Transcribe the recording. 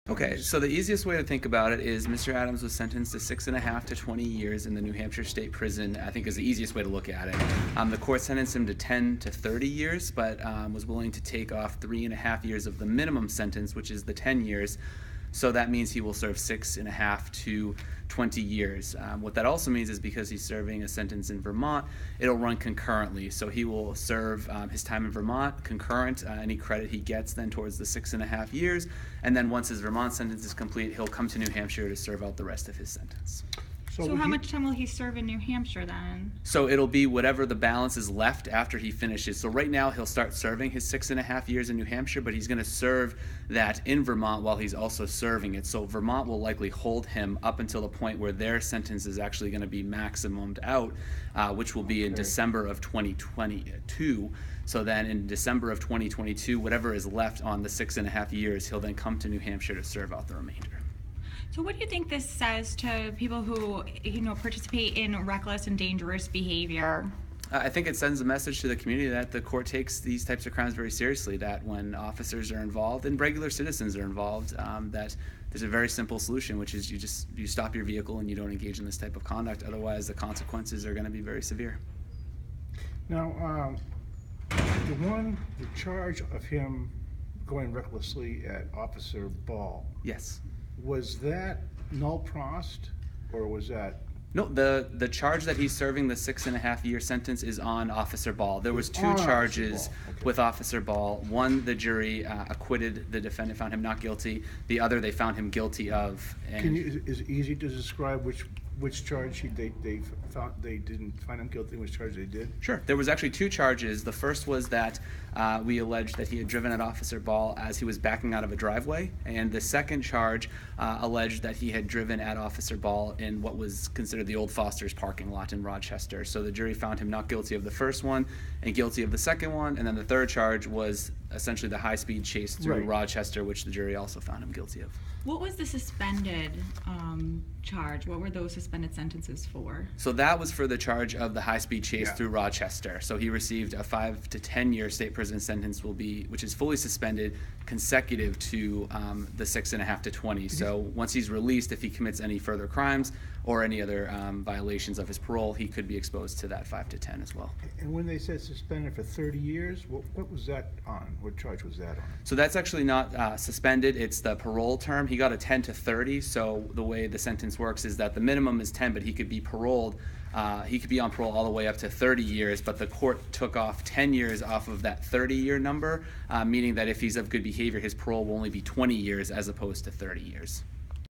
Okay, so the easiest way to think about it is Mr. Adams was sentenced to 6.5 to 20 years in the New Hampshire State Prison, I think is the easiest way to look at it. The court sentenced him to 10 to 30 years, but was willing to take off 3.5 years of the minimum sentence, which is the 10 years. So that means he will serve 6.5 to 20 years. What that also means is because he's serving a sentence in Vermont, it'll run concurrently. So he will serve his time in Vermont concurrent, any credit he gets then towards the 6.5 years. And then once his Vermont sentence is complete, he'll come to New Hampshire to serve out the rest of his sentence. So how much time will he serve in New Hampshire then? So it'll be whatever the balance is left after he finishes. So right now he'll start serving his 6.5 years in New Hampshire, but he's going to serve that in Vermont while he's also serving it. So Vermont will likely hold him up until the point where their sentence is actually going to be maximumed out, which will be in December of 2022. So then in December of 2022, whatever is left on the 6.5 years, he'll then come to New Hampshire to serve out the remainder. So what do you think this says to people who, participate in reckless and dangerous behavior? I think it sends a message to the community that the court takes these types of crimes very seriously, that when officers are involved and regular citizens are involved, that there's a very simple solution, which is you stop your vehicle and you don't engage in this type of conduct. Otherwise, the consequences are going to be very severe. Now, the charge of him going recklessly at Officer Ball. Yes. Was that null prost, or was that? No, the charge that he's serving the 6.5 year sentence is on Officer Ball. There was two charges with Officer Ball. One, the jury acquitted the defendant, found him not guilty. The other, they found him guilty of. Is it easy to describe which charge they didn't find him guilty, which charge they did? Sure. There was actually two charges. The first was that we alleged that he had driven at Officer Ball as he was backing out of a driveway, and the second charge alleged that he had driven at Officer Ball in what was considered the old Foster's parking lot in Rochester. So the jury found him not guilty of the first one and guilty of the second one, and then the third charge was essentially the high-speed chase through Rochester, which the jury also found him guilty of. What was the suspended charge? What were those suspended sentences for? So that was for the charge of the high-speed chase through Rochester. So he received a 5 to 10 year state prison sentence, which is fully suspended, consecutive to the 6.5 to 20. So once he's released, if he commits any further crimes or any other violations of his parole, he could be exposed to that 5 to 10 as well. And when they said suspended for 30 years, what was that on? What charge was that on? So that's actually not suspended. It's the parole term. He got a 10 to 30. So the way the sentence works is that the minimum is 10, but he could be paroled. He could be on parole all the way up to 30 years, but the court took off 10 years off of that 30-year number, meaning that if he's of good behavior, his parole will only be 20 years as opposed to 30 years.